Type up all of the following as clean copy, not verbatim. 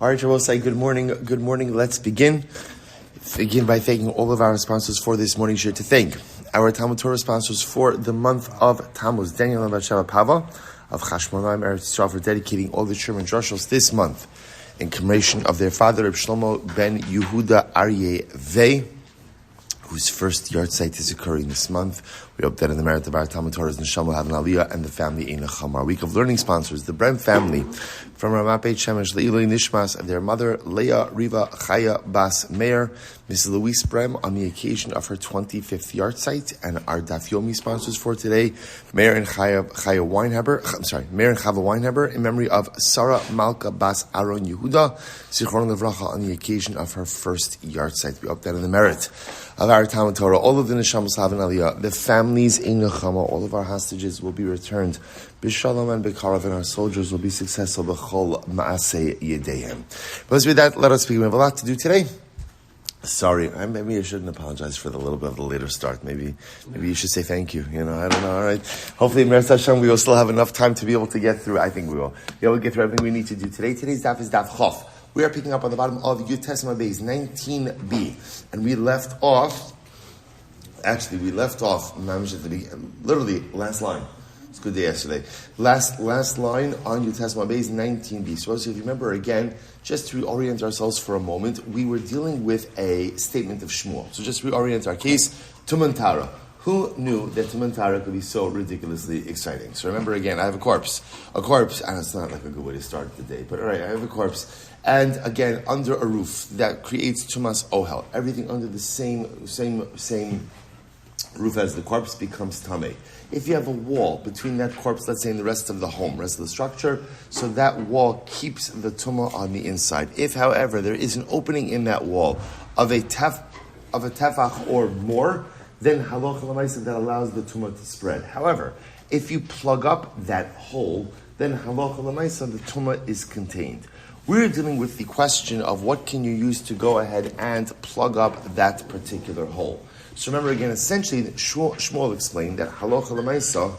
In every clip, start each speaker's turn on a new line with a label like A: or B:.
A: All right, I will say good morning. Good morning. Let's begin. Begin by thanking all of our sponsors for this morning. Share to thank our TALMUD TORAH sponsors for the month of Tammuz. Daniel and Batsheva Pava of Hashmonaim, for dedicating all the Sherman Drushos this month in commemoration of their father, Reb Shlomo ben Yehuda Aryeh Vegh, whose first Yahrzeit is occurring this month. We hope that in the merit of our TALMUD TORAH's neshama will have an aliya and the family a neshama. Our week of learning sponsors, the Brem family from Ramat Beit Shemesh Leiloi Nishmas of their mother Leah Riva Chaya Bas Meir, Mrs. Louise Brem, on the occasion of her 25th Yahrzeit, and our Daf Yomi sponsors for today, Meir Chava Weinheber, in memory of Sarah Malka Bas Ahron Yehuda, Zichron Levracha, on the occasion of her first Yahrzeit. We hope that in the merit of our TALMUD TORAH, all of the neshamas have an aliya, the families in neshama, all of our hostages will be returned b'shalom and b'karav, and our soldiers will be successful b'chol ma'aseh yedehem. But let's read that. Let us begin. We have a lot to do today. Sorry, maybe I shouldn't apologize for the little bit of the later start. Maybe you should say thank you. I don't know. All right. Hopefully, Meir Hashem, we will still have enough time to be able to get through. I think we will. We'll get through everything we need to do today. Today's daf is daf chof. We are picking up on the bottom of Yud Tesma Beis 19b, and we left off. Actually, we left off literally last line. It's a good day yesterday. Last line on Yud Tesma Beis 19b. So, if you remember again, just to reorient ourselves for a moment, we were dealing with a statement of Shmuel. So, just reorient our case. Tuman Tara. Who knew that Tuman Tara could be so ridiculously exciting? So remember again, I have a corpse, and it's not like a good way to start the day, but all right, I have a corpse, and again, under a roof that creates Tumas Ohel, everything under the same roof as the corpse becomes Tameh. If you have a wall between that corpse, let's say, and the rest of the home, rest of the structure, so that wall keeps the Tumah on the inside. If, however, there is an opening in that wall of a tefach or more, then halacha l'maisa that allows the tumah to spread. However, if you plug up that hole, then halacha l'maisa the tumah is contained. We're dealing with the question of what can you use to go ahead and plug up that particular hole. So remember again, essentially, Shmuel explained that halacha l'maisa,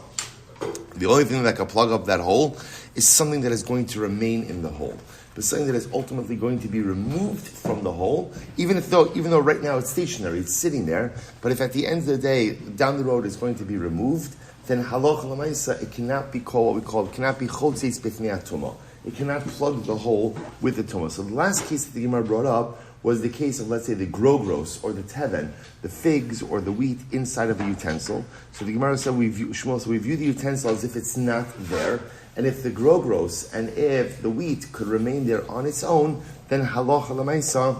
A: the only thing that can plug up that hole is something that is going to remain in the hole. But something that is ultimately going to be removed from the hole, even though right now it's stationary, it's sitting there, but if at the end of the day, down the road it's going to be removed, then halacha l'maisa, it cannot be called it cannot be chotzeis b'fnei tumah. It cannot plug the hole with the tumah. So the last case that the Gemara brought up was the case of, let's say, the grogros or the teven, the figs or the wheat inside of a utensil. So the Gemara said we view the utensil as if it's not there. And if the grogros and if the wheat could remain there on its own, then halacha l'maisa,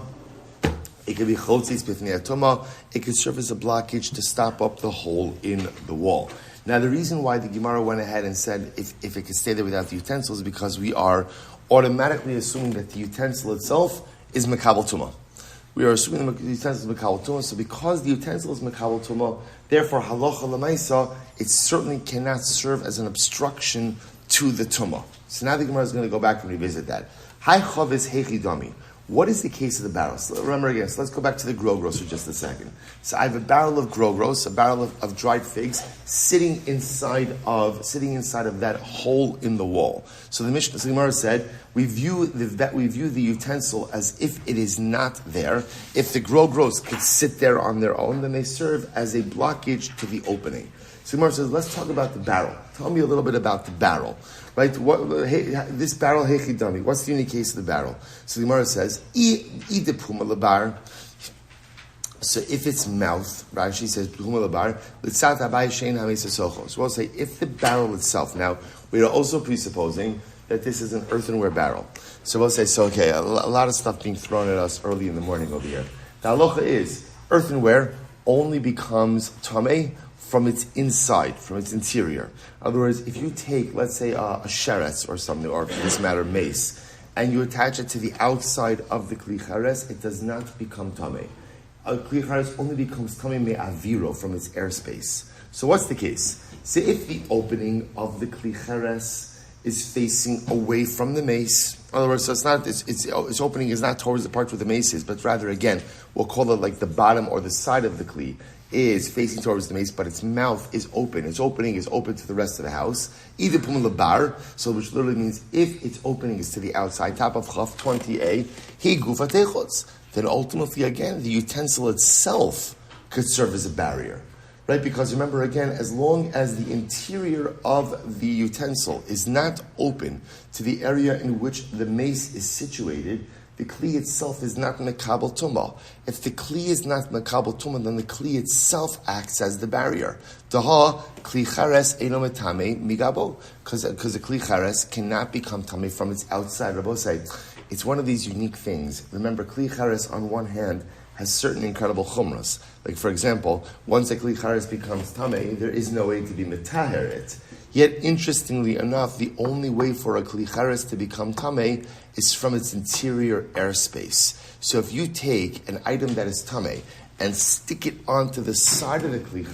A: it could be chotzeis b'fnei tumah. It could serve as a blockage to stop up the hole in the wall. Now, the reason why the Gemara went ahead and said if it could stay there without the utensil is because we are automatically assuming that the utensil itself is mekabel tumah. We are assuming the utensil is mekabel tumah. So, because the utensil is mekabel tumah, therefore halacha l'maisa, it certainly cannot serve as an obstruction to the tumah. So now the Gemara is going to go back and revisit that. Hai chavis hechi dami. What is the case of the barrel? So remember again, so let's go back to the grogros for just a second. So I have a barrel of grogros, a barrel of dried figs, sitting inside of that hole in the wall. So the Mishnah, the Gemara said, we view the utensil as if it is not there. If the grogros could sit there on their own, then they serve as a blockage to the opening. So Gemara says, let's talk about the barrel. Tell me a little bit about the barrel. Right? This barrel, hechidami, what's the unique case of the barrel? So the Gemara says, idepuma labar. So if its mouth, Rashi says, puma labar, litzat abai shein hamesasocho. So we'll say, if the barrel itself, now, we are also presupposing that this is an earthenware barrel. So we'll say, a lot of stuff being thrown at us early in the morning over here. The halacha is, earthenware only becomes tameh from its inside, from its interior. In other words, if you take, let's say, a sheretz or something, or for this matter, mace, and you attach it to the outside of the kli chares, it does not become tameh. A kli chares only becomes tameh me'aviro, from its airspace. So what's the case? So if the opening of the kli chares is facing away from the mace. In other words, so its opening is not towards the part where the mace is, but rather, again, we'll call it like the bottom or the side of the kli. is facing towards the mace, but its mouth is open. Its opening is open to the rest of the house. Either pum labar, so which literally means if its opening is to the outside, top of Chaf 20a, he gufa techotz. Then ultimately, again, the utensil itself could serve as a barrier. Right? Because remember, again, as long as the interior of the utensil is not open to the area in which the mace is situated, the kli itself is not mekabel tumah. If the kli is not mekabel tumah, then the kli itself acts as the barrier. Daha kli chares eno metame migabo, because the kli chares cannot become tame from its outside. Rabosai, it's one of these unique things. Remember, kli chares on one hand has certain incredible chumras. Like for example, once a kli chares becomes tame, there is no way to be metaher it. Yet, interestingly enough, the only way for a kli chares to become tame is from its interior airspace. So if you take an item that is tame and stick it onto the side of the kli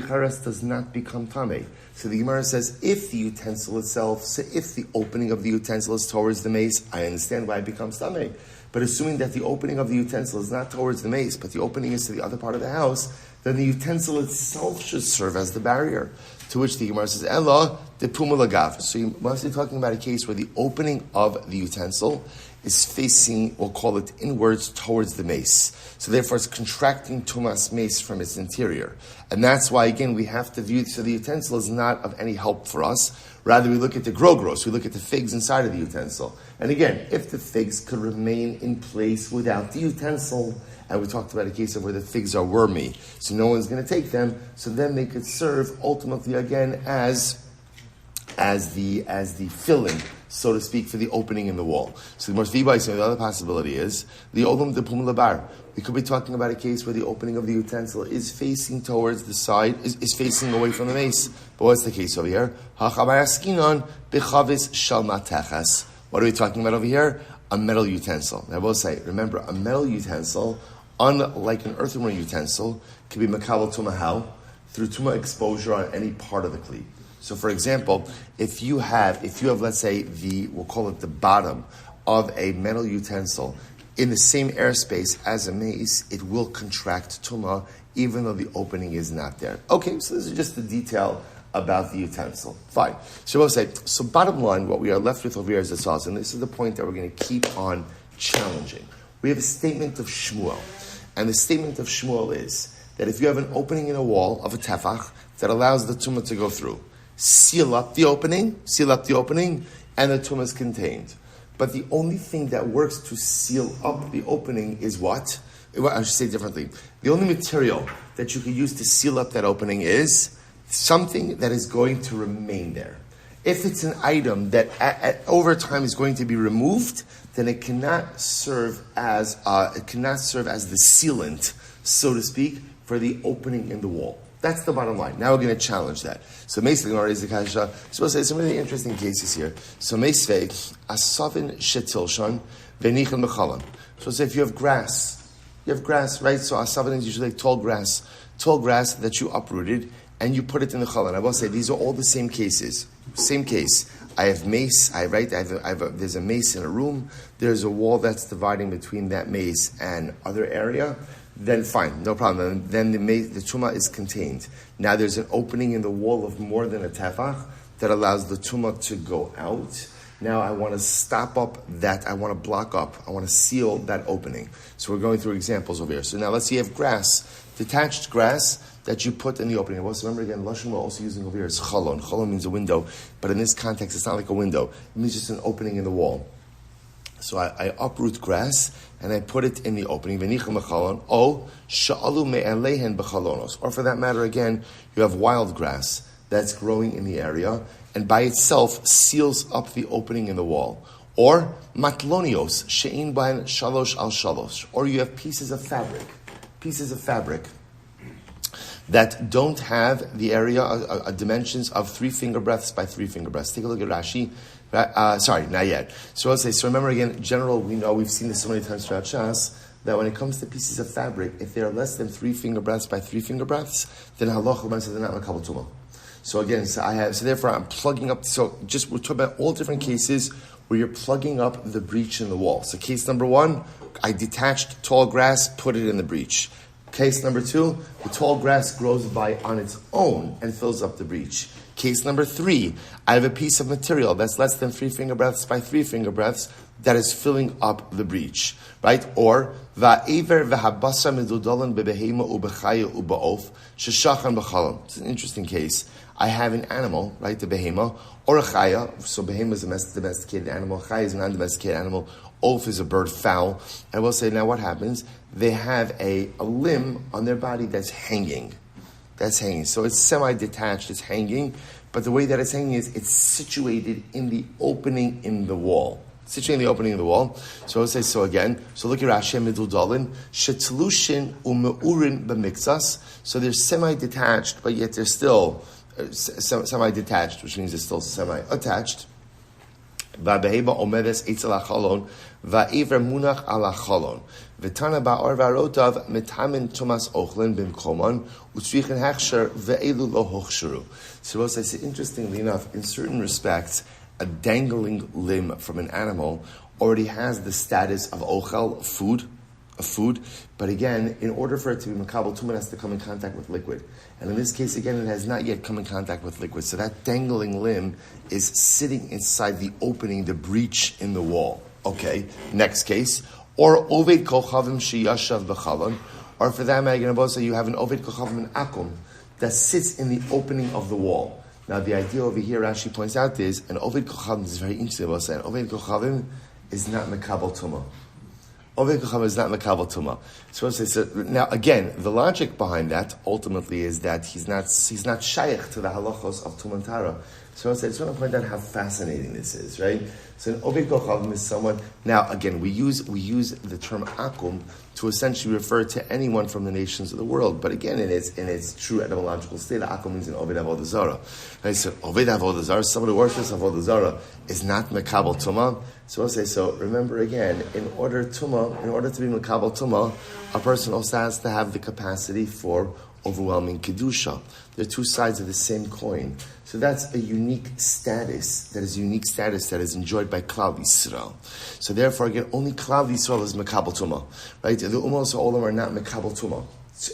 A: chares does not become tame. So the Gemara says, if the utensil itself, so if the opening of the utensil is towards the mace, I understand why it becomes tame. But assuming that the opening of the utensil is not towards the mace, but the opening is to the other part of the house, then the utensil itself should serve as the barrier. To which the Gemara says, Ella de pumulagav. So you must be talking about a case where the opening of the utensil is facing, we'll call it inwards towards the mace. So therefore it's contracting tumas mace from its interior. And that's why, again, we have to view, so the utensil is not of any help for us. Rather, we look at the grogros, we look at the figs inside of the utensil. And again, if the figs could remain in place without the utensil, and we talked about a case of where the figs are wormy, so no one's going to take them, so then they could serve ultimately again as the filling, so to speak, for the opening in the wall. So the most vibai, so the other possibility is the olam de pum labar. We could be talking about a case where the opening of the utensil is facing towards the side, is facing away from the mace. But what's the case over here? Hachabayaskinon bechavis shalmatechas. What are we talking about over here? A metal utensil. Now I will say, remember, a metal utensil, unlike an earthenware utensil, can be makabel tumah how? Through tumah exposure on any part of the kli. So for example, if you have, let's say, we'll call it the bottom of a metal utensil, in the same airspace as a mace, it will contract tumah, even though the opening is not there. Okay, so this is just the detail about the utensil. Fine. So we'll say, so bottom line, what we are left with over here is the sauce, and this is the point that we're going to keep on challenging. We have a statement of Shmuel, and the statement of Shmuel is that if you have an opening in a wall of a tefach that allows the tumah to go through, seal up the opening, and the tumah is contained. But the only thing that works to seal up the opening is what? Well, I should say differently. The only material that you can use to seal up that opening is something that is going to remain there. If it's an item that over time is going to be removed, then it cannot serve as the sealant, so to speak, for the opening in the wall. That's the bottom line. Now we're going to challenge that. So basically, we'll raise the kasha. So we'll say some really interesting cases here. So meisvei asavin shetilshon v'nichel mechalan. So say if you have grass, right? So asavin is usually like tall grass that you uprooted and you put it in the chalan. I will say these are all the same cases. Same case. I have mace. There's a mace in a room. There's a wall that's dividing between that mace and other area. Then fine, no problem. Then the tumah is contained. Now there's an opening in the wall of more than a tefach that allows the tumah to go out. Now I want to stop up that, I want to block up, I want to seal that opening. So we're going through examples over here. So now let's say you have grass, detached grass that you put in the opening. And also remember again, Lashon we're also using over here is chalon. Chalon means a window, but in this context it's not like a window. It means just an opening in the wall. So I uproot grass and I put it in the opening. Or for that matter, again, you have wild grass that's growing in the area and by itself seals up the opening in the wall. Or matlonios she'in bain shalosh al shalosh. Or you have pieces of fabric that don't have the area dimensions of 3 finger breadths by 3 finger breadths. Take a look at Rashi. Sorry, not yet. So I'll say, so remember again, general, we know, we've seen this so many times throughout Shas, that when it comes to pieces of fabric, if they are less than 3 finger breadths by 3 finger breadths, then halacha l'maaseh they're not makabel tumah. So again, so therefore I'm plugging up, we're talking about all different cases where you're plugging up the breach in the wall. So case number 1, I detached tall grass, put it in the breach. Case number 2, the tall grass grows by on its own and fills up the breach. Case number 3, I have a piece of material that's less than 3 finger breadths by 3 finger breadths that is filling up the breach, right? Or va'ever v'habasa medudolan bebehema ubechaya ubaof sheshachan b'chalam. It's an interesting case. I have an animal, right, the behema, or a chaya. So behema is a domesticated animal. Chaya is a non-domesticated animal. Oaf is a bird, fowl. And I will say, now what happens? They have a limb on their body that's hanging. That's hanging. So it's semi-detached, it's hanging. But the way that it's hanging is it's situated in the opening in the wall. Situated in the opening of the wall. So I'll say so again. So look at Rashi Midul Dalin. Shetlushin umeurin b'mixas. So they're semi-detached, but yet they're still semi-detached, which means they're still semi-attached. Va'beheba omedes eitzel achalon, va'ivra munach ala chalon. V'tana ba'or v'arotav metamin tumas ochlin b'mkomon, utzrichen hechsher ve'elu lo hochsheru. So I say, interestingly enough, in certain respects, a dangling limb from an animal already has the status of ochel, food, but again, in order for it to be makabel tumah, it has to come in contact with liquid. And in this case, again, it has not yet come in contact with liquid. So that dangling limb is sitting inside the opening, the breach in the wall. Okay, next case. Or oved kochavim sheyashav b'chalon, or for that matter, you have an oved kochavim in akum that sits in the opening of the wall. Now, the idea over here, Rashi points out, is an oved kochavim is very interesting. An oved kochavim is not makabel tumah. Oved kochavim is not makabel tumah. So now, again, the logic behind that ultimately is that he's not shaykh to the halachos of tumah and tara. So I just want to point out how fascinating this is, right? So an oved kochavim is someone. Now, again, we use the term akum to essentially refer to anyone from the nations of the world. But again, in its true etymological state, akum means an oved avodah zarah. Right? So oved avodah zarah, someone who worships avodah zarah, is not mekabel tumah. So I'll say, so remember again, in order to be mekabel tumah, a person also has to have the capacity for overwhelming kedusha. They're two sides of the same coin. So that's a unique status that is enjoyed by Klal Yisrael. So therefore, again, only Klal Yisrael is mekabel tumah, right? The Ummos Olam are not mekabel tumah.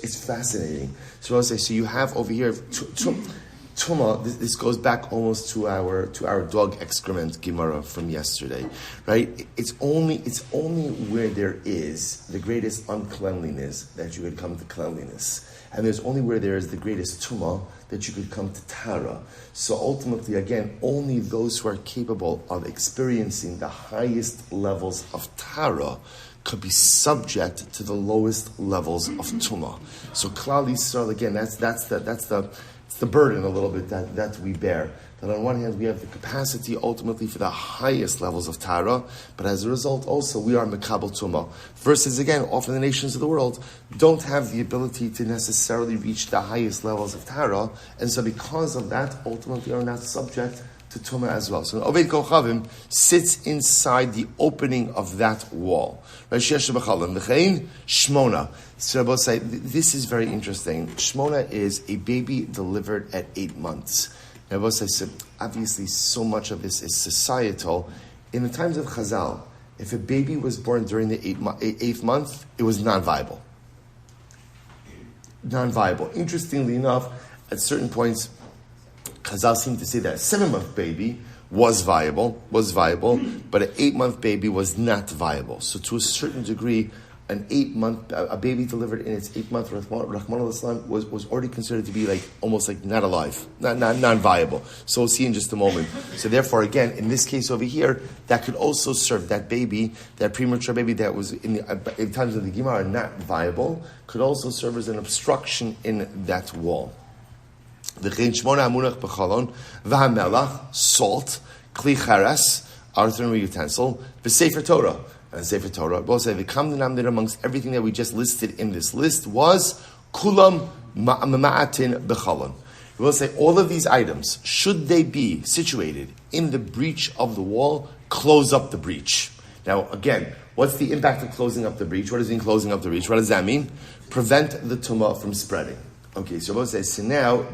A: It's fascinating. So I'll say, so you have over here tumah. This goes back almost to our dog excrement Gemara from yesterday, right? It's only where there is the greatest uncleanliness that you could come to cleanliness. And there's only where there is the greatest tumah that you could come to tara. So ultimately, again, only those who are capable of experiencing the highest levels of tara could be subject to the lowest levels of tumah. So Klal Yisrael, again, that's the burden a little bit that we bear. That on one hand we have the capacity ultimately for the highest levels of tara, but as a result also we are mekabel tumah. Versus again, often the nations of the world don't have the ability to necessarily reach the highest levels of tara, and so because of that, ultimately are not subject to tumah as well. So Oved Kochavim sits inside the opening of that wall. Shmona. So Rabbi say this is very interesting. Shmona is a baby delivered at 8 months. And Rabbi said, obviously, so much of this is societal. In the times of Chazal, if a baby was born during the eighth month, it was non-viable. Non-viable. Interestingly enough, at certain points, Chazal seemed to say that a 7-month baby was viable, but an 8-month baby was not viable. So to a certain degree, a baby delivered in its 8th month, Rahman al-Islam, was already considered to be almost not alive, non-viable. So we'll see in just a moment. So therefore, again, in this case over here, that could also serve that baby, that premature baby that was in times of the Gemara not viable, could also serve as an obstruction in that wall. Salt, kli charas, earthenware utensil, v'sefer Torah. And Sefer Torah, both say the common denominator amongst everything that we just listed in this list was kulam ma'atin b'chalon. We will say all of these items, should they be situated in the breach of the wall, close up the breach. Now, again, what's the impact of closing up the breach? What does it mean closing up the breach? What does that mean? Prevent the tumah from spreading. Okay, so both say, so now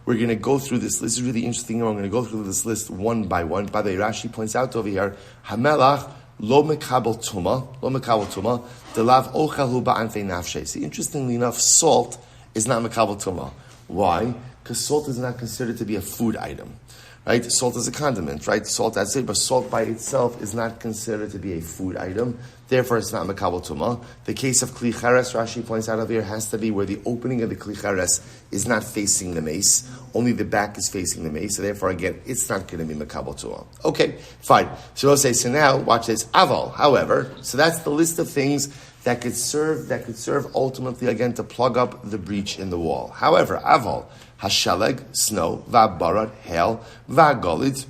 A: we're going to go through this list. This is really interesting. We're going to go through this list one by one. By the way, Rashi points out over here, Hamelach lo mekabel tuma, delav ochalu ba'anfei nafshe. See, interestingly enough, salt is not mekabel tuma. Why? Because salt is not considered to be a food item. Right? Salt is a condiment, right? Salt, that's it, but salt by itself is not considered to be a food item. Therefore, it's not mekabel tuma. The case of kli cheres, Rashi points out over here, has to be where the opening of the kli cheres is not facing the mace. Only the back is facing the mace. So therefore, again, it's not going to be mekabel tuma. Okay, fine. So we'll say, so now, watch this. Aval, however, so that's the list of things that could serve ultimately, again, to plug up the breach in the wall. However, aval, hashaleg, snow, va'barat, hail, va'golit,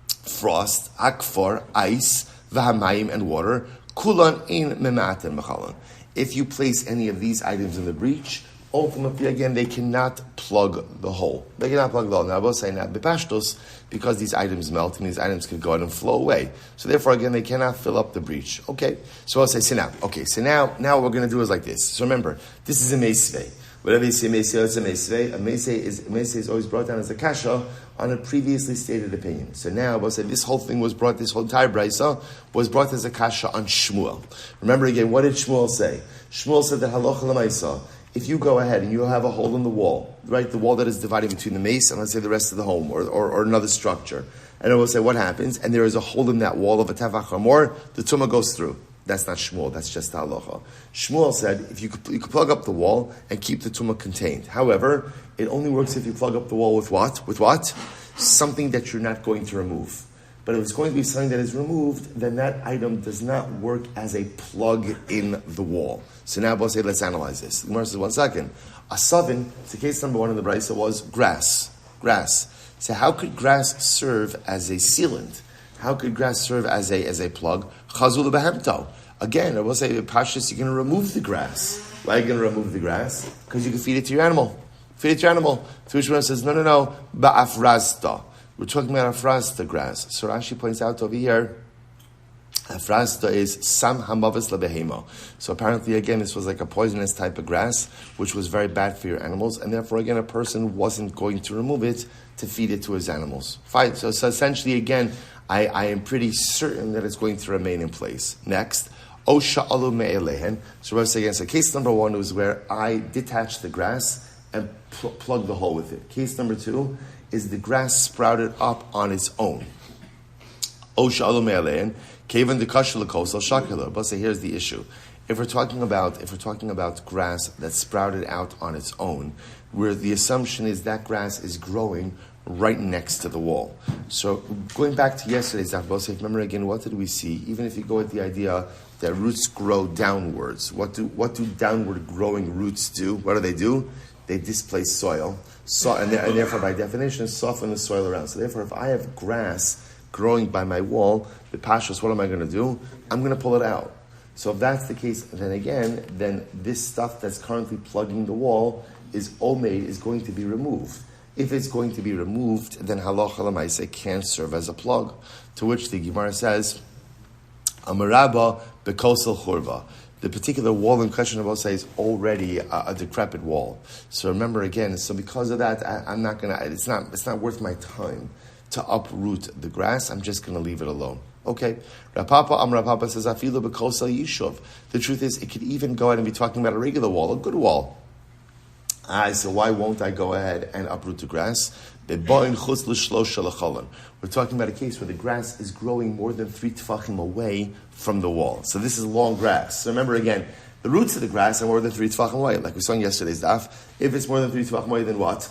A: frost, akfor, ice, v'hamayim, and water, kulan in mematen mechalan. If you place any of these items in the breach, ultimately, again, they cannot plug the hole. They cannot plug the hole. Now, I will say now, bepashtos, because these items melt and these items can go out and flow away. So therefore, again, they cannot fill up the breach. Okay? So I'll say, so now. Okay, so now what we're going to do is like this. So remember, this is a meisvei. Whatever you say meisvei, it's a meisvei. A meisvei is always brought down as a kasha on a previously stated opinion. So now, we'll say this whole thing was brought, this whole entire brisa was brought as a kasha on Shmuel. Remember again, what did Shmuel say? Shmuel said that halacha l'maisa, if you go ahead and you have a hole in the wall, right, the wall that is dividing between the mace and let's say the rest of the home or another structure, and it will say what happens, and there is a hole in that wall of a tefach hamor, the tumah goes through. That's not Shmuel, that's just the halacha. Shmuel said if you could plug up the wall and keep the tumah contained. However, it only works if you plug up the wall with what? With what? Something that you're not going to remove. But if it's going to be something that is removed, then that item does not work as a plug in the wall. So now, we'll say, let's analyze this. The Gemara says, 1 second. A savin, so case number 1 in the brisa was grass. Grass. So how could grass serve as a sealant? How could grass serve as a plug? Chazul behemto. Again, I will say, Pashas, you're going to remove the grass. Why are you going to remove the grass? Because you can feed it to your animal. Feed it to your animal. To which one says, no, ba'afrazta. We're talking about afrazta grass. So Rashi points out over here, afrazta is sam hamavis lebehema. So apparently, again, this was like a poisonous type of grass, which was very bad for your animals, and therefore, again, a person wasn't going to remove it to feed it to his animals. Fine. So essentially, again, I am pretty certain that it's going to remain in place. Next, Osha'alu me'elehen. So we're saying, so case number 1 was where I detached the grass and plugged the hole with it. Case number 2 is the grass sprouted up on its own. Osha'alu me'elehen. Kevan de kashal kosal shakila. But say here's the issue. If we're talking about grass that sprouted out on its own, where the assumption is that grass is growing right next to the wall. So going back to yesterday's Daf, remember again, what did we see? Even if you go with the idea that roots grow downwards, what do downward growing roots do? What do? They displace soil, and therefore by definition soften the soil around. So therefore, if I have grass growing by my wall, the pashas, what am I going to do? I'm going to pull it out. So if that's the case, then this stuff that's currently plugging the wall is going to be removed. If it's going to be removed, then halacha l'maaseh can't serve as a plug. To which the Gemara says, Amarabba bekosel churva. The particular wall in question of Osai is already a decrepit wall. So remember again. So because of that, I'm not gonna. It's not worth my time to uproot the grass. I'm just gonna leave it alone. Okay. Rapapa says afilu bekosel yishuv. The truth is, it could even go ahead and be talking about a regular wall, a good wall. So why won't I go ahead and uproot the grass? We're talking about a case where the grass is growing more than 3 tefachim away from the wall. So this is long grass. So remember again, the roots of the grass are more than 3 tefachim away, like we saw in yesterday's daf. If it's more than 3 tefachim away, then what?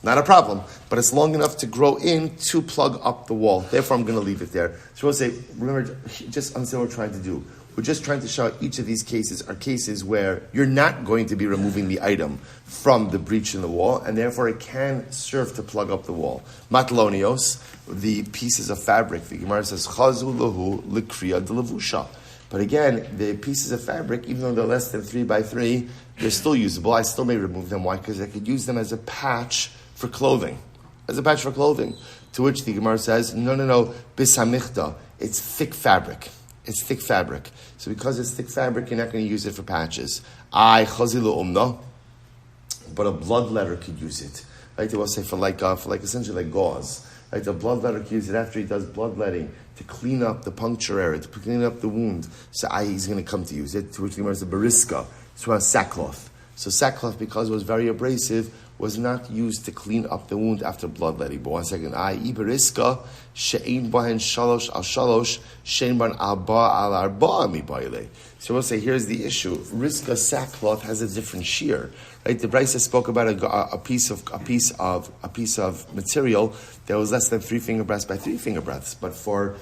A: Not a problem. But it's long enough to grow in to plug up the wall. Therefore, I'm going to leave it there. So we'll say, remember, just understand what we're trying to do. We're just trying to show each of these cases are cases where you're not going to be removing the item from the breach in the wall, and therefore it can serve to plug up the wall. Matlonios, the pieces of fabric. The Gemara says, Chazu lahu likriya delavusha. But again, the pieces of fabric, even though they're less than 3 by 3, they're still usable. I still may remove them. Why? Because I could use them as a patch for clothing. To which the Gemara says, no, bisamichta. It's thick fabric. So because it's thick fabric, you're not going to use it for patches. But a bloodletter could use it. Right? They will say for like essentially like gauze. Right? The bloodletter could use it after he does bloodletting to clean up the puncture area, to clean up the wound. So he's going to come to use it, to which the Gemara says beriska. So sackcloth. So sackcloth, because it was very abrasive, was not used to clean up the wound after bloodletting. But one second, iberiska she'ein bahen shalosh al shalosh she'ein ban arba al arba mi baile. So we'll say here's the issue: riska sackcloth has a different shear, right? The Brisa spoke about a piece of material that was less than 3 finger breadths by 3 finger breadths. But for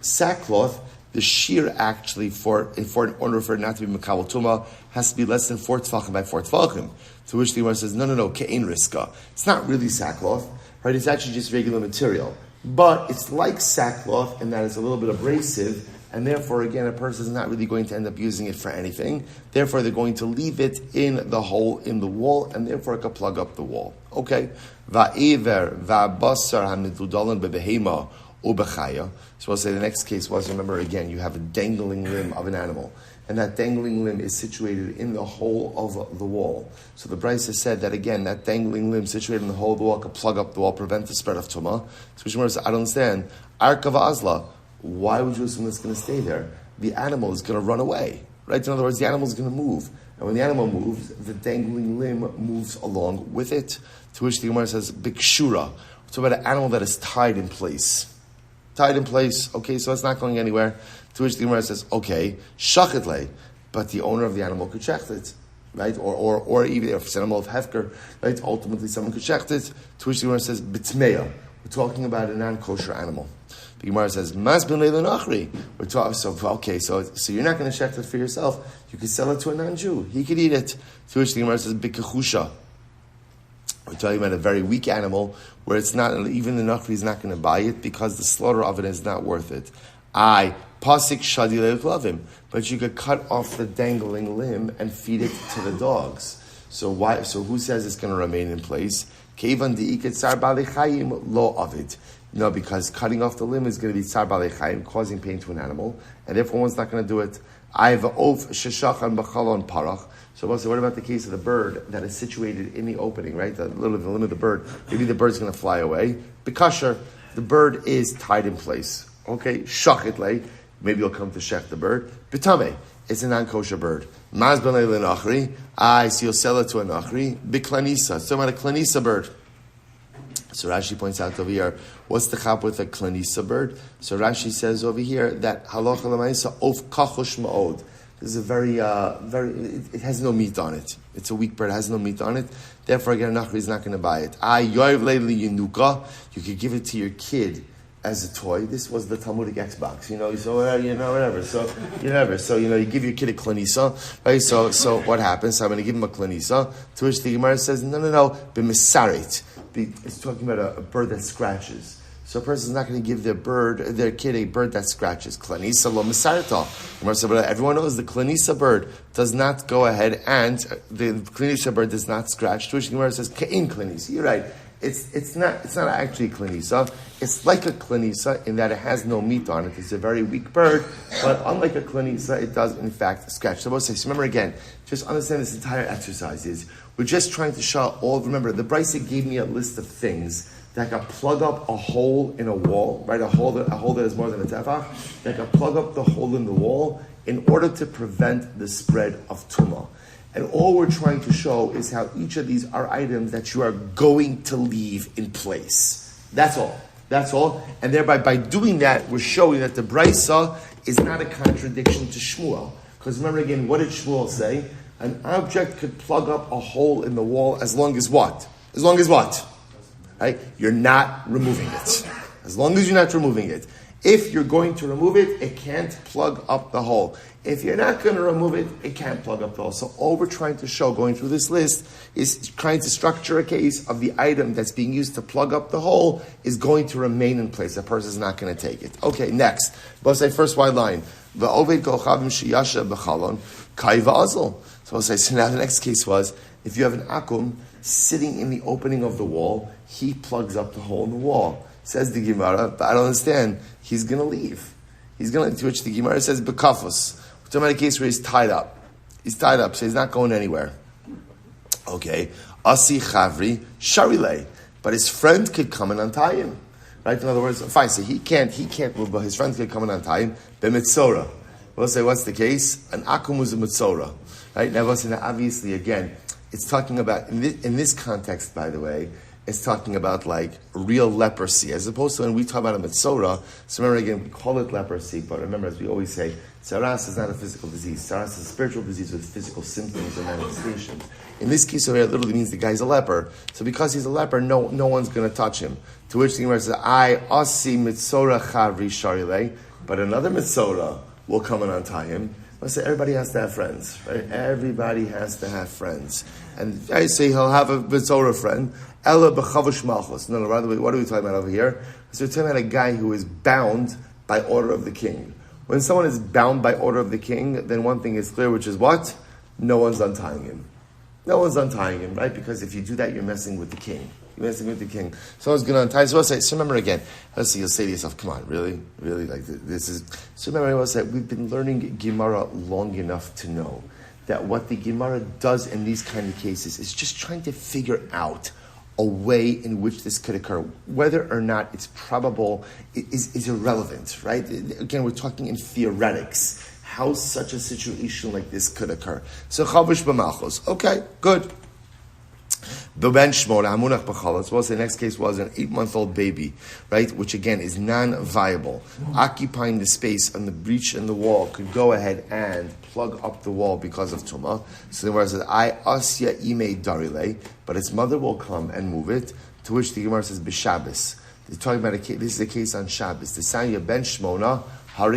A: sackcloth, the shear actually in order for it not to be mekabel tuma has to be less than 4 tefachim by 4 tefachim. To which the Gemara says, no, ke'ein riska. It's not really sackcloth, right? It's actually just regular material. But it's like sackcloth in that it's a little bit abrasive, and therefore, again, a person is not really going to end up using it for anything. Therefore, they're going to leave it in the hole in the wall, and therefore it can plug up the wall. Okay. Va'iver va'basar hamidudalan bebehema ubechaya. So we'll say the next case was, remember again, you have a dangling limb of an animal, and that dangling limb is situated in the hole of the wall. So the Brisa said that again, that dangling limb situated in the hole of the wall could plug up the wall, prevent the spread of tumah. So Shmuel says, I don't understand. Arka va'azla. Why would you assume it's going to stay there? The animal is going to run away, right? In other words, the animal is going to move. And when the animal moves, the dangling limb moves along with it. To which the Gemara says, bikshura. We're talking about an animal that is tied in place. Tied in place, okay, so it's not going anywhere. To which the Gemara says, okay, shachetle, but the owner of the animal could shecht it, right? Or even if it's an animal of hefker, right? Ultimately, someone could shecht it. To which the Gemara says, bitmeya. We're talking about a non-kosher animal. The Gemara says, "Mas ben leilan achri." We're talking. So you're not going to shecht it for yourself. You could sell it to a non-Jew. He could eat it. To which the Gemara says, "Bikachusha." We're talking about a very weak animal where it's not even the nachri is not going to buy it because the slaughter of it is not worth it. Pasik shadi le'klavim, but you could cut off the dangling limb and feed it to the dogs. So why? So who says it's going to remain in place? Kevan di'iket sar balei lo avid. No, because cutting off the limb is going to be tsar balei chayim, causing pain to an animal, and therefore one's not going to do it. I have of sheshachan b'chalon parach. So what about the case of the bird that is situated in the opening, right? The limb of the bird. Maybe the bird's going to fly away. B'kasher, the bird is tied in place. Okay, shachitle. Maybe you'll come to shech the bird. B'tameh, it's a non-kosher bird. Maz b'nei l'nachri. So you'll sell it to a nachri. B'klanisa. So about a klanisa bird. So Rashi points out over here, what's the chap with a klanisa bird? So Rashi says over here that halacha l'maisa of kachush ma'od. This is a very, it has no meat on it. It's a weak bird, it has no meat on it. Therefore, again, a nachri is not going to buy it. You could give it to your kid as a toy. This was the Talmudic Xbox, so whatever. So, you give your kid a klanisa, right? So what happens? So I'm going to give him a klanisa, to which the Gemara says, no, b'misaret. It's talking about a bird that scratches. So a person is not going to give their kid a bird that scratches. Klanisa lo misarta. But everyone knows the klanisa bird does not go ahead and the klanisa bird does not scratch. To which the Gemara says, ke'in klanisa. You're right. It's not actually a klanisa. It's like a klanisa in that it has no meat on it. It's a very weak bird, but unlike a klanisa, it does in fact scratch. So remember again, just understand this entire exercise is we're just trying to show remember, the Brisa gave me a list of things that can plug up a hole in a wall, right? A hole that is more than a tefach, that can plug up the hole in the wall in order to prevent the spread of tumah. And all we're trying to show is how each of these are items that you are going to leave in place. That's all. And thereby, by doing that, we're showing that the Brisa is not a contradiction to Shmuel. Because remember again, what did Shmuel say? An object could plug up a hole in the wall as long as what? As long as what? Right? You're not removing it. As long as you're not removing it. If you're going to remove it, it can't plug up the hole. If you're not going to remove it, it can't plug up the hole. So all we're trying to show, going through this list, is trying to structure a case of the item that's being used to plug up the hole is going to remain in place. That person is not going to take it. Okay, next. Let's say first wide line. V'oved kochavim sheyasha b'chalon kai v'azl. So now the next case was, if you have an akum sitting in the opening of the wall, he plugs up the hole in the wall. Says the Gemara, but I don't understand. He's going to leave. To which the Gemara says, bekafos. We're talking about a case where he's tied up. So he's not going anywhere. Okay. Asi chavri sharilei. But his friend could come and untie him. right? In other words, fine, so he can't move, but his friends can come in on time. B'mitzora. We'll say, what's the case? An akum was a mitzora, right? Now, obviously, again, it's talking about, in this context, by the way, it's talking about like real leprosy, as opposed to when we talk about a mitzora. So remember again, we call it leprosy, but remember, as we always say, tsaras is not a physical disease. Tsaras is a spiritual disease with physical symptoms and manifestations. In this case over here, it literally means the guy's a leper. So because he's a leper, no one's going to touch him. To which the Gemara says, I asi mitzora chavri sharilei, but another mitzora will come and untie him. I say everybody has to have friends, right? Everybody has to have friends. And I say he'll have a mitzora friend. Ella b'chavush malchus. No, rather, what are we talking about over here? So we're talking about a guy who is bound by order of the king. When someone is bound by order of the king, then one thing is clear, which is what? No one's untying him. No one's untying him, right? Because if you do that, you're messing with the king. You're messing with the king. Someone's going to untie. So remember again, let's see, you'll say to yourself, come on, really? Really? Like this is... So remember, we've been learning Gemara long enough to know that what the Gemara does in these kind of cases is just trying to figure out a way in which this could occur. Whether or not it's probable is irrelevant, right? Again, we're talking in theoretics. How such a situation like this could occur. So, chavush b'malchus. Okay, good. B'ben shmona hamunach b'chalas. Well, the next case was an 8-month-old baby, right? Which again is non-viable. Occupying the space on the breach in the wall could go ahead and plug up the wall because of tumah. So the Gemara says, I asya ime darile, but its mother will come and move it. To which the Gemara says, b'Shabbos. They're talking about this is a case on Shabbos. The sanya ben shmona. A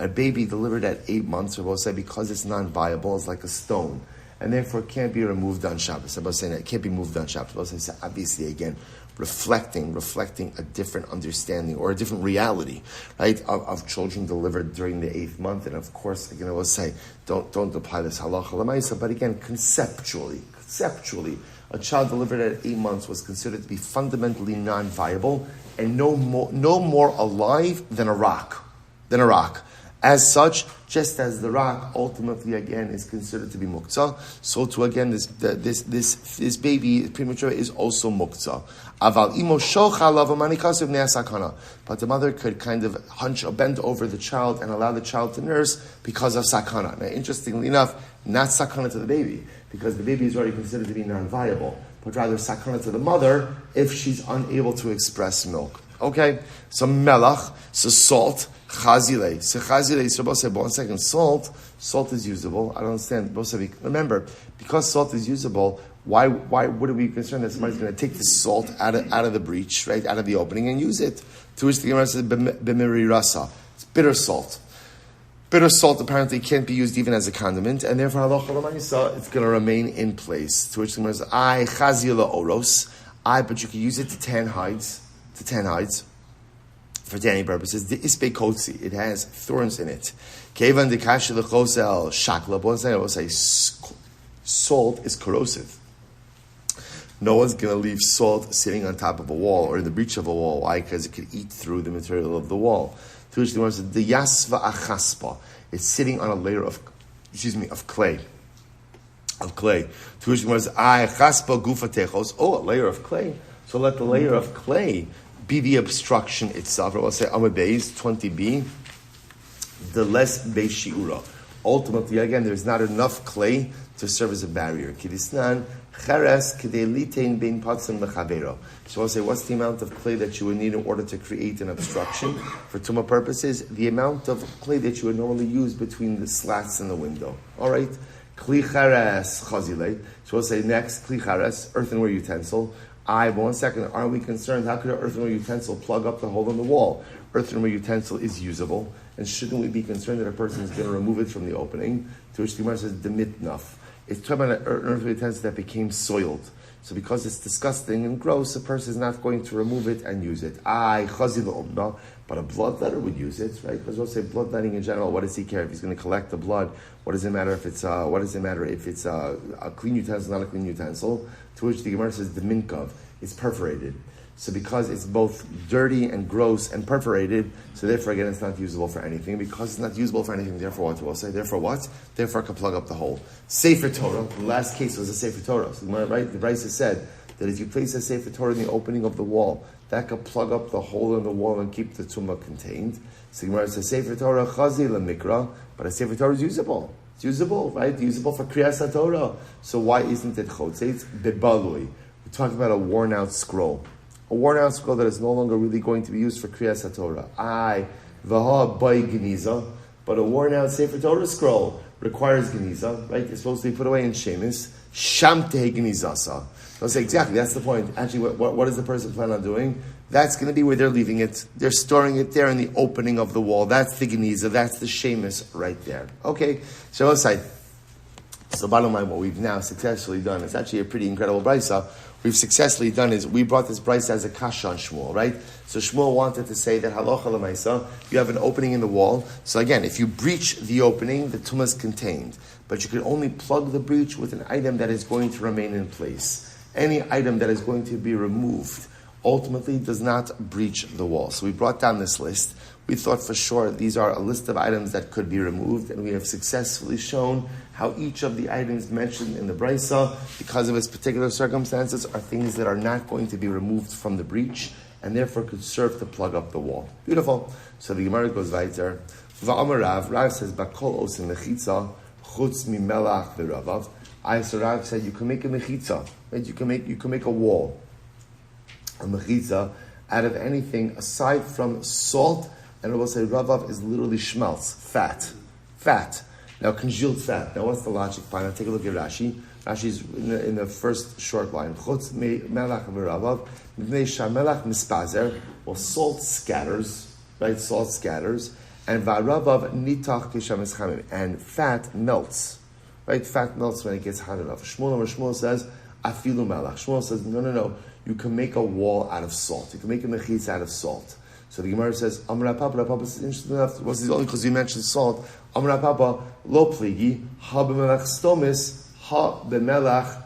A: baby delivered at 8 months, we'll say, because it's non-viable, it's like a stone, and therefore can't be removed on Shabbos. I'm saying that it can't be moved on Shabbos. So obviously, again, reflecting a different understanding or a different reality, right, of children delivered during the 8th month. And of course, again, I will say, don't apply this halacha l'maisa, but again, conceptually, a child delivered at 8 months was considered to be fundamentally non-viable and no more alive than a rock. As such, just as the rock ultimately again is considered to be muktzah, so too again this baby premature is also muktzah. Aval imo shocha lavamanikasev ne'asakana, but the mother could kind of hunch or bend over the child and allow the child to nurse because of sakana. Now, interestingly enough, not sakana to the baby, because the baby is already considered to be non-viable, but rather sakana to the mother if she's unable to express milk. Okay, so melach, so salt, chazile. So chazile, so both say, but 1 second, salt is usable. I don't understand. Both say, remember, because salt is usable, why would we be concerned that somebody's going to take the salt out of the breach, right, out of the opening and use it? To which the Gemara says, b'miri rasa. It's bitter salt. Bitter salt apparently can't be used even as a condiment, and therefore it's going to remain in place. To which the Gemara says, chazile oros. But you can use it to tan hides. For tanning purposes. The ispe kotzi, it has thorns in it. Kevan de kasha lechosel shakla. One thing I will say, salt is corrosive. No one's going to leave salt sitting on top of a wall or in the breach of a wall. Why? Because it could eat through the material of the wall. To which the Gemara says, the yasva achaspa. It's sitting on a layer of clay. To which the Gemara says, chaspa gufa techos. Oh, a layer of clay. So let the layer of clay be the obstruction itself. I will say Amud Beis 20b, the less Beis Shiura. Ultimately, again, there's not enough clay to serve as a barrier. Kidisnan cheres kidei litein bein patzim lechavero. So I'll say, what's the amount of clay that you would need in order to create an obstruction for tumah purposes? The amount of clay that you would normally use between the slats in the window. All right. Kli cheres chazile. So I'll say next, kli cheres, earthenware utensil. But 1 second, aren't we concerned? How could an earthenware utensil plug up the hole in the wall? Earthenware utensil is usable, and shouldn't we be concerned that a person is going to remove it from the opening? To which the Gemara says, demitnaf. It's talking about an earthenware utensil that became soiled. So because it's disgusting and gross, a person is not going to remove it and use it. But a bloodletter would use it, right? Because we'll say bloodletting in general, what does he care? If he's going to collect the blood, what does it matter if it's a clean utensil, not a clean utensil? To which the Gemara says, the minkov is perforated. So because it's both dirty and gross and perforated, so therefore again it's not usable for anything. Because it's not usable for anything, therefore what? We'll say, therefore what? Therefore it can plug up the hole. Sefer Torah, the last case was a Sefer Torah. So, right? The Brisa said that if you place a Sefer Torah in the opening of the wall, that could plug up the hole in the wall and keep the tumah contained. So Gemara says, Sefer Torah chazi lemikra, but a Sefer Torah is usable. It's usable, right? Usable for Kriyas HaTorah. So why isn't it chotzeitz? Bebalui. We're talking about a worn-out scroll. A worn-out scroll that is no longer really going to be used for Kriyas HaTorah. Vaha by Geniza, but a worn-out Sefer Torah scroll requires Geniza, right? It's supposed to be put away in Shemis. Shamte Genizasa. They'll say, exactly, that's the point. Actually, what does the person plan on doing? That's going to be where they're leaving it. They're storing it there in the opening of the wall. That's the Geniza, that's the Shemis right there. Okay, so aside. So bottom line, what we've now successfully done, it's actually a pretty incredible brisa. We've successfully done is, we brought this brisa as a kasha on Shmuel, right? So Shmuel wanted to say that halacha l'maisa, you have an opening in the wall. So again, if you breach the opening, the tumah is contained. But you can only plug the breach with an item that is going to remain in place. Any item that is going to be removed ultimately does not breach the wall. So we brought down this list. We thought for sure these are a list of items that could be removed, and we have successfully shown how each of the items mentioned in the brisa, because of its particular circumstances, are things that are not going to be removed from the breach, and therefore could serve to plug up the wall. Beautiful. So the Gemara goes weiter. Va'amar Rav. Rav says, Bakol osin mechitza, chutz mimelach v'ravav. So Rav said, you can make a mechitza, right? You can make a wall, a mechitza, out of anything aside from salt. And I will say ravav is literally schmaltz, fat. Now congealed fat. Now what's the logic behind it? Take a look at Rashi. Rashi's in the first short line. Chutz melach v'ravav mipnei shamelach mispazer. Well, salt scatters, right? Salt scatters, and v'ravav nitach kishameschamim, and fat melts, right? Fat melts when it gets hot enough. Shmuel says afilu melach. Shmuel says no. You can make a wall out of salt. You can make a mechitza out of salt. So the Gemara says, Amra Papa, Rabbi Papa says, interesting enough, was this only because you mentioned salt? Amra Papa, lo pligi, ha b'melach stomis, ha b'melach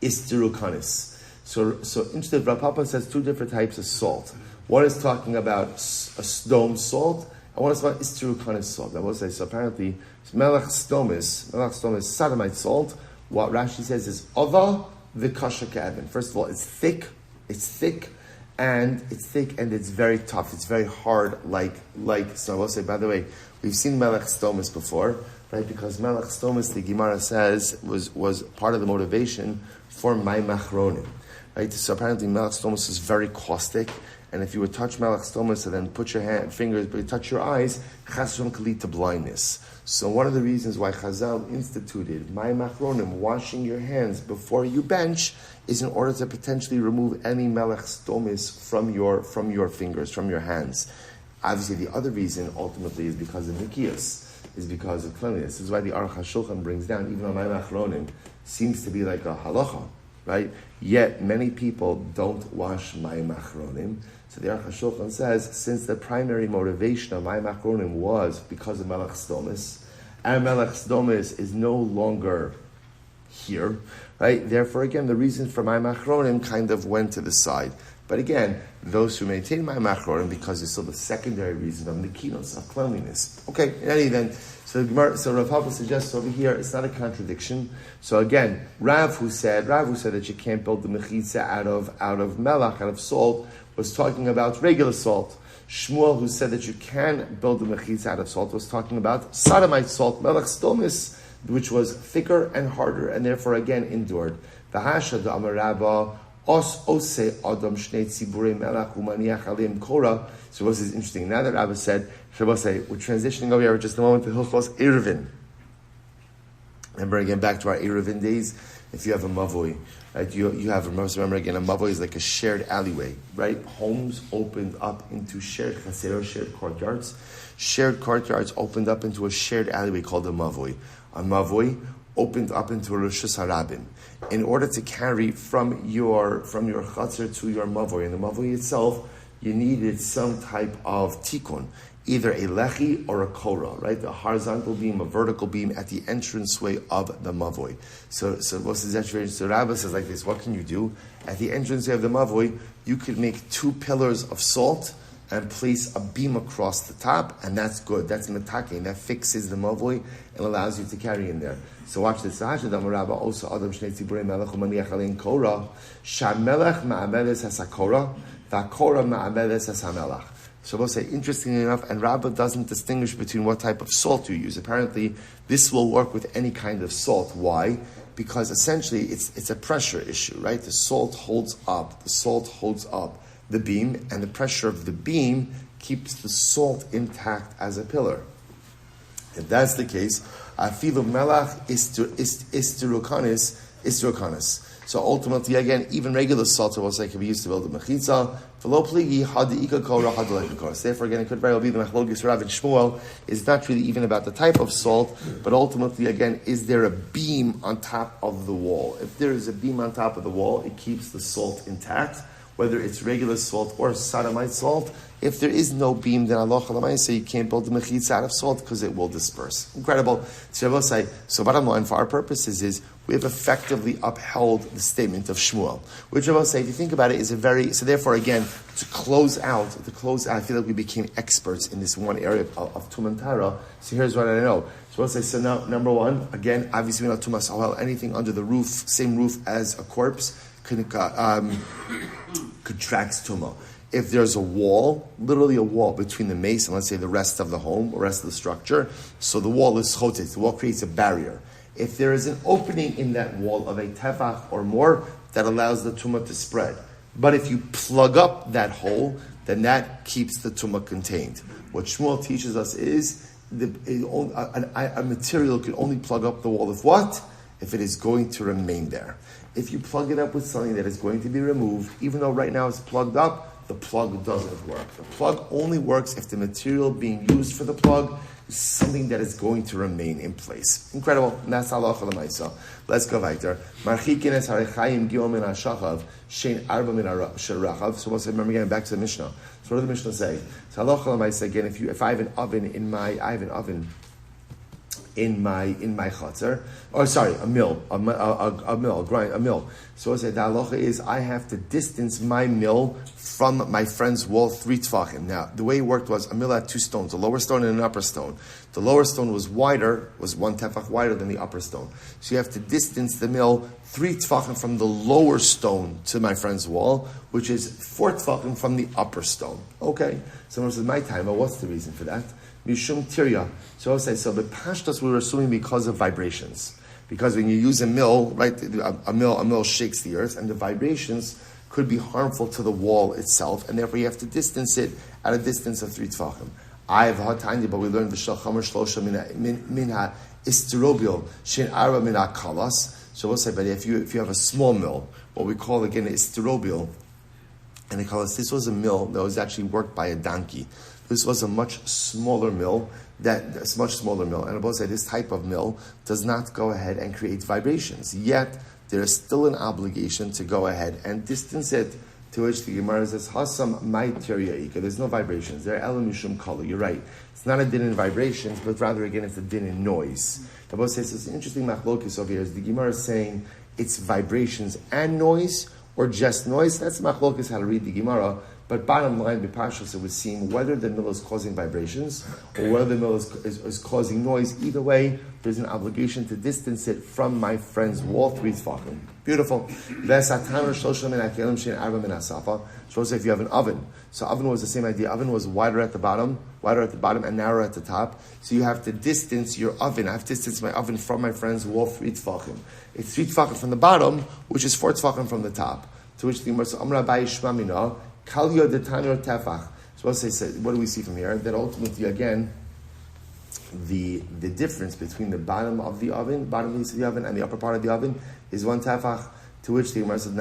A: istirukanis. So interesting, Rabbi Papa says two different types of salt. One is talking about a stone salt, and one is about istirukanis salt. I will say, so apparently, melach stomis, sodomite salt. What Rashi says is, ava v'kasha ka'avin. First of all, it's thick, and it's very tough. It's very hard, so I will say, by the way, we've seen melech stomas before, right? Because melech stomas, the Gemara says, was part of the motivation for my machronim, right? So apparently melech stomas is very caustic, and if you would touch melech stomas and then put your fingers, but you touch your eyes, chasron can lead to blindness. So one of the reasons why Chazal instituted my machronim, washing your hands before you bench, is in order to potentially remove any melech stomis from your fingers, from your hands. Obviously, the other reason ultimately is because of nikiyos, is because of cleanliness. This is why the Aruch HaShulchan brings down, even on my machronim, seems to be like a halacha, right? Yet many people don't wash my machronim. So the Aruch HaShulchan says, since the primary motivation of my machronim was because of melech stomis, and melech stomis is no longer here, right? Therefore, again, the reason for my machronim kind of went to the side. But again, those who maintain my machronim, because it's still the secondary reason of nikinos, of cleanliness. Okay, in any event, so Rav Papa suggests over here, it's not a contradiction. So again, Rav who said that you can't build the mechitza out of melach, out of salt, was talking about regular salt. Shmuel, who said that you can build the mechitza out of salt, was talking about sodomite salt, melech stomis, which was thicker and harder, and therefore again endured. V'hasha da'amar Rabba os ose adam shnei tziburei melach umaniach alim korah. So this is interesting. Now that Rabba said, we're transitioning over here for just a moment to Hilchos Eruvin. Remember again, back to our Eruvin days. If you have a mavoi, right? You have remember again, a mavoi is like a shared alleyway, right? Homes opened up into shared chaser, shared courtyards. Shared courtyards opened up into a shared alleyway called a mavoi. A mavoi opened up into a rishus harabim. In order to carry from your chaser to your mavoi, and the mavoi itself, you needed some type of tikkun, either a lechi or a korah, right? A horizontal beam, a vertical beam at the entranceway of the mavoi. So what's the situation? So Rabbah says like this, what can you do? At the entranceway of the mavoi, you could make 2 pillars of salt and place a beam across the top, and that's good. That's metaking. That fixes the mavoi and allows you to carry in there. So watch this. Also Adam Shnei Tziburei Melech Umaniach Alein Korah. Shamelech Ma'amedes Hasakora. V'Korah Ma'amedes Hasamelach. So we'll say, interestingly enough, and Rabbah doesn't distinguish between what type of salt you use. Apparently, this will work with any kind of salt. Why? Because essentially, it's a pressure issue, right? The salt holds up the beam, and the pressure of the beam keeps the salt intact as a pillar. If that's the case, afilu melach istirukanis. So ultimately, again, even regular salt, I will say, can be used to build a mechitza. So therefore, again, it could very well be the machlokes Rav and Shmuel is not really even about the type of salt, but ultimately, again, is there a beam on top of the wall? If there is a beam on top of the wall, it keeps the salt intact, whether it's regular salt or sodomite salt. If there is no beam, then Allah say you can't build the mechitza out of salt because it will disperse. Incredible. So I will say, so bottom line for our purposes is we have effectively upheld the statement of Shmuel, which I will say, if you think about it, is a very, so therefore again, to close out, I feel like we became experts in this one area of Tum and Tara. So here's what I know. So I'll say, so now, number one, again, obviously we know Tumas Ohel, anything under the roof, same roof as a corpse, contracts Tumah. If there's a wall, literally a wall between the mace and let's say the rest of the home, or rest of the structure, so the wall is chotetz, the wall creates a barrier. If there is an opening in that wall of a tefach or more, that allows the tumah to spread. But if you plug up that hole, then that keeps the tumah contained. What Shmuel teaches us is a material can only plug up the wall if what? If it is going to remain there. If you plug it up with something that is going to be removed, even though right now it's plugged up, the plug doesn't work. The plug only works if the material being used for the plug is something that is going to remain in place. Incredible. And that's halacha l'maisa. Let's go weiter. Marchikin es harechayim gil min hashachav shein arba min rachav. So we'll say, remember getting back to the Mishnah. So what does the Mishnah say? So halacha l'maisa again. If I have an oven in my chutzner, or sorry, a mill. So I said the halacha is I have to distance my mill from my friend's wall 3 tefachim. Now the way it worked was a mill had 2 stones, a lower stone and an upper stone. The lower stone was 1 tefach wider than the upper stone. So you have to distance the mill 3 tefachim from the lower stone to my friend's wall, which is 4 tefachim from the upper stone. Okay, someone says my time. Well, what's the reason for that? Mishum tirya. So I'll say, so the pashtas we were assuming because of vibrations. Because when you use a mill, right, a mill shakes the earth, and the vibrations could be harmful to the wall itself, and therefore you have to distance it at a distance of 3 tefachim. I've had time, but we learned the shalchamer shlosha minha istirobil shin arba minha kalas. So we'll say, but if you have a small mill, what we call again istirobil, and they call us, this was a mill that was actually worked by a donkey. This was a much smaller mill. And I will say this type of mill does not go ahead and create vibrations. Yet there is still an obligation to go ahead and distance it. To which the Gemara says, "Hasam mai tiryaika." There's no vibrations. They're elamishum kala. You're right. It's not a din in vibrations, but rather again it's a din in noise. I will say it's an interesting machlokes over here. Is the Gemara is saying it's vibrations and noise, or just noise? That's machlokes how to read the Gemara. But bottom line, b'pashas, it would seem whether the mill is causing vibrations or whether the mill is causing noise. Either way, there's an obligation to distance it from my friend's wall 3 tefachim. Beautiful. So if you have an oven, so oven was the same idea. Oven was wider at the bottom, and narrower at the top. So you have to distance your oven. I have to distance my oven from my friend's wall 3 tefachim. It's 3 tefachim from the bottom, which is 4 tefachim from the top. To which the Gemara says, Amra Abaye Shmamina. So what do we see from here? That ultimately, again, the difference between the bottom of the oven, bottom piece of the oven, and the upper part of the oven is 1 tefach. To which the Gemara says,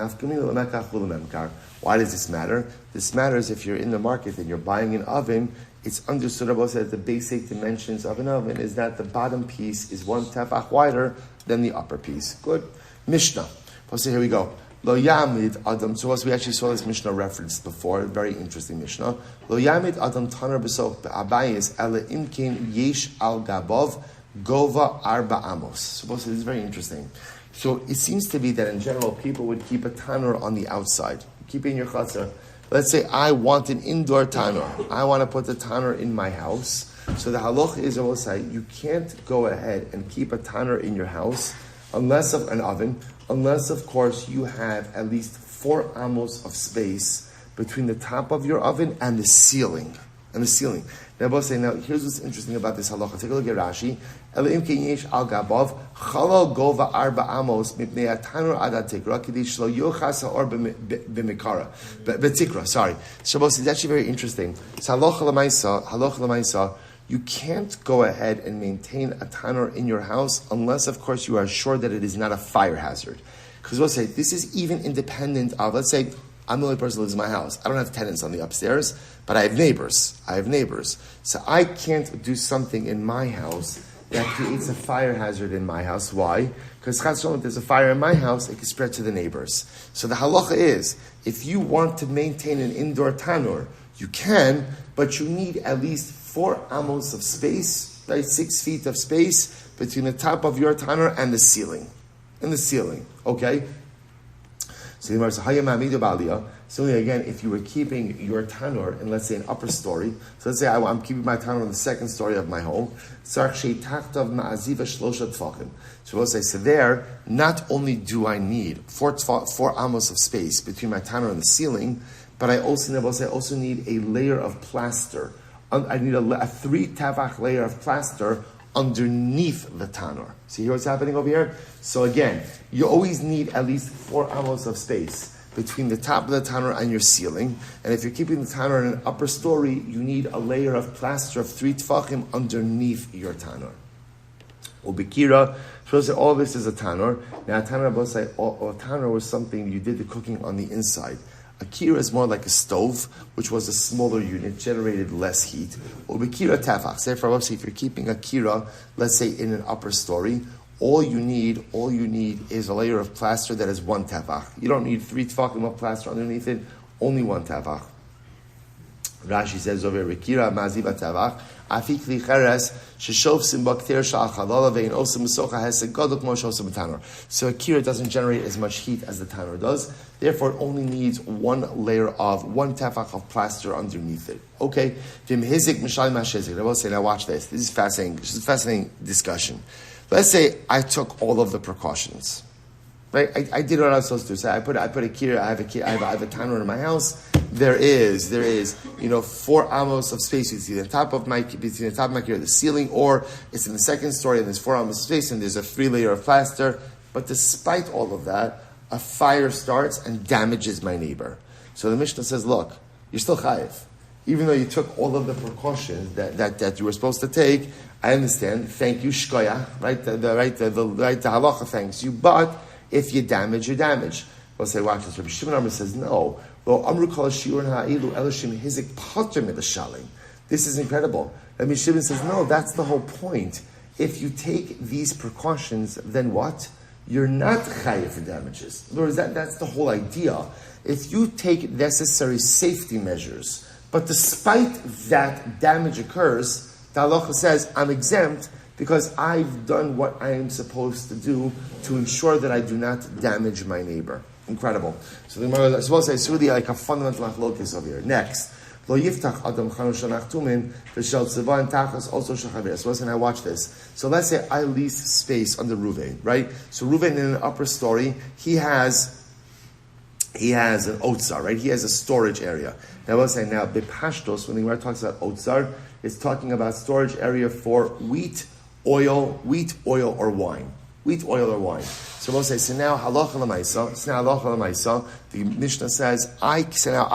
A: why does this matter? This matters if you're in the market and you're buying an oven. It's understood about that the basic dimensions of an oven is that the bottom piece is 1 tefach wider than the upper piece. Good. Mishnah. So here we go. Lo yamid adam. So as we actually saw this Mishnah referenced before, very interesting Mishnah. Lo yamid adam taner b'soch be'abayis ele imkin yesh al gabov gova arba amos. So this is very interesting. So it seems to be that in general people would keep a tanner on the outside. Keep it in your chutzner. Let's say I want an indoor tanur. I want to put the tanur in my house. So the halacha is, I will say, you can't go ahead and keep a tanur in your house unless of an oven, unless, of course, you have at least 4 amos of space between the top of your oven and the ceiling. Now, here's what's interesting about this halacha. Take a look at Rashi. Sorry. Shabbos is actually very interesting. So halacha l'maisa, you can't go ahead and maintain a tanur in your house unless, of course, you are sure that it is not a fire hazard. Because we'll say, this is even independent of, let's say, I'm the only person who lives in my house. I don't have tenants on the upstairs, but I have neighbors. So I can't do something in my house that creates a fire hazard in my house. Why? Because if there's a fire in my house, it can spread to the neighbors. So the halacha is, if you want to maintain an indoor tanur, you can, but you need at least 4 amos of space, right? 6 feet of space between the top of your tanur and the ceiling. Okay? So the Gemara says, aliya. Similarly, again, if you were keeping your tanur in, let's say, an upper story, so let's say I'm keeping my tanur in the 2nd story of my home, so we'll say, so there, not only do I need 4 amos of space between my tanur and the ceiling, but I also need a layer of plaster. I need a 3 tavach layer of plaster underneath the tanur. See what's happening over here? So again, you always need at least 4 amos of space between the top of the tanur and your ceiling. And if you're keeping the tanur in an upper story, you need a layer of plaster of 3 tefachim underneath your tanur. Ubikira, so say all this is a tanur. Now a tanur was something you did the cooking on the inside. A kira is more like a stove, which was a smaller unit, generated less heat. Ubikira tefach. Say for if you're keeping a kira, let's say in an upper story, all you need is a layer of plaster that is 1 tefach. You don't need 3 tefachim of plaster underneath it, only 1 tefach. Rashi says over Rikira Maziva Tavach, Afik li cheres, sheshov sim bakter sha'achalala ve'in osim misocha hesed gadol kmo shosim tanur. So a kira doesn't generate as much heat as the tanur does. Therefore, it only needs 1 layer of 1 tefach of plaster underneath it. Okay. Vim hizik mishal mashezik. I will say, now watch this. This is fascinating. This is a fascinating discussion. Let's say I took all of the precautions. Right? I did what I was supposed to do. So I put a kira, I have a tanur in my house. There is, 4 amos of space between the top of my kira, the ceiling, or it's in the 2nd story and there's 4 amos of space and there's a 3 layer of plaster. But despite all of that, a fire starts and damages my neighbor. So the Mishnah says, look, you're still chayiv. Even though you took all of the precautions that you were supposed to take, I understand. Thank you, shkoya, right? The halacha thanks you, but if you damage, you damage. We'll say, watch this. Rabbi Shmuel says, no. This is incredible. Rabbi Shimon says, no, that's the whole point. If you take these precautions, then what? You're not chayiv for damages. In other words, that's the whole idea. If you take necessary safety measures, but despite that damage occurs, the halacha says, I'm exempt because I've done what I am supposed to do to ensure that I do not damage my neighbor. Incredible. So the Gemara is supposed to say it's really like a fundamental machlokes over here. Next. Lo yiftach adam chanu shanachtumin v'shel tzeva and tachas also shachaver. So now watch this. So let's say I lease space under Ruvain, right? So Ruvain in an upper story, he has an otzar, right? He has a storage area. Now we'll say now bepashtos, when the Gemara talks about otzar, it's talking about storage area for wheat, oil, or wine. Wheat, oil, or wine. So we'll say, so now halacha l'maisa. The Mishnah says, I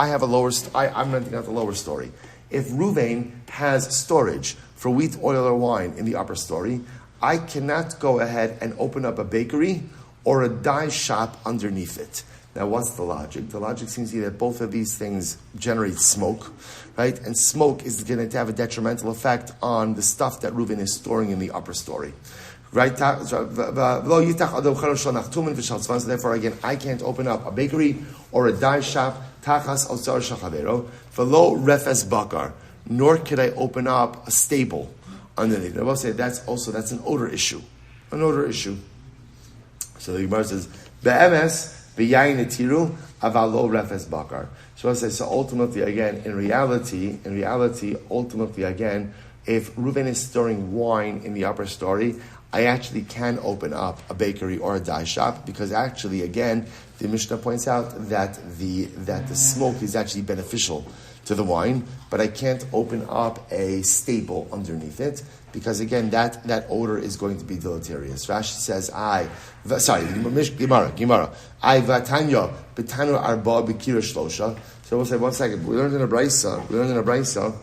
A: have a lower. I'm renting out the lower story. If Ruvain has storage for wheat, oil, or wine in the upper story, I cannot go ahead and open up a bakery or a dye shop underneath it. Now, what's the logic? The logic seems to be that both of these things generate smoke, right? And smoke is going to have a detrimental effect on the stuff that Reuven is storing in the upper story. Right? So therefore, again, I can't open up a bakery or a dye shop, nor could I open up a stable underneath. I will say that's an odor issue. So the Gemara says, V'yayin etiru avalo refes bakar. So ultimately, again, in reality, ultimately, again, if Reuven is storing wine in the upper story, I actually can open up a bakery or a dye shop, because actually, again, the Mishnah points out that the smoke is actually beneficial to the wine, but I can't open up a stable underneath it, because again, that odor is going to be deleterious. Rashi says, Gemara, I vatanya betanu arba b'kira shlosha. So we'll say, one second, we learned in a brayso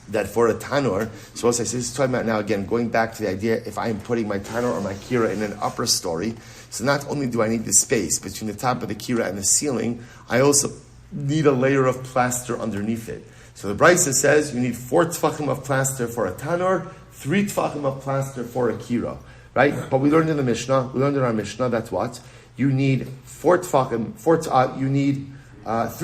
A: that for a tanur, so we'll say, so this is talking about now, again, going back to the idea, if I'm putting my tanur or my kira in an upper story, so not only do I need the space between the top of the kira and the ceiling, I also need a layer of plaster underneath it. So the Brisa says you need 4 tfachim of plaster for a tanur, 3 tfachim of plaster for a kira, right? But we learned in our Mishnah, that's what? You need 4 tfachim, 3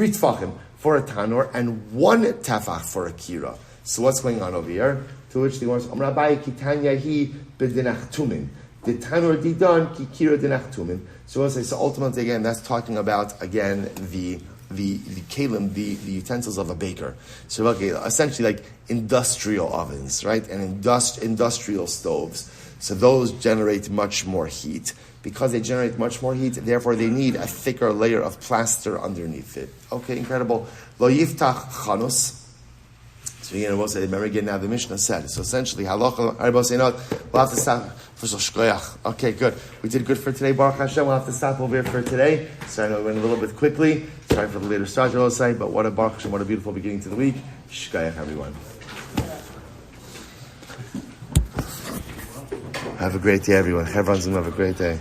A: tfachim for a tanur and 1 tefach for a kira. So what's going on over here? To which the Gemara says, Amrabai kitanya hi bedinach tumin. The tanur didan ki kira dinach tumin. So ultimately, again, that's talking about, again, the kalim, the utensils of a baker. So essentially like industrial ovens, right? And industrial stoves. So those generate much more heat. Because they generate much more heat, therefore they need a thicker layer of plaster underneath it. Okay, incredible. Lo yiftach chanus. So again, we'll say, remember again, now the Mishnah said. So essentially, halacha, we'll have to stop. Okay, good. We did good for today, Baruch Hashem. We'll have to stop over here for today. So I know we went a little bit quickly. Sorry for the later start, I'll say, but what a Baruch Hashem, what a beautiful beginning to the week. Shkoyach, everyone. Have a great day, everyone. Have a great day.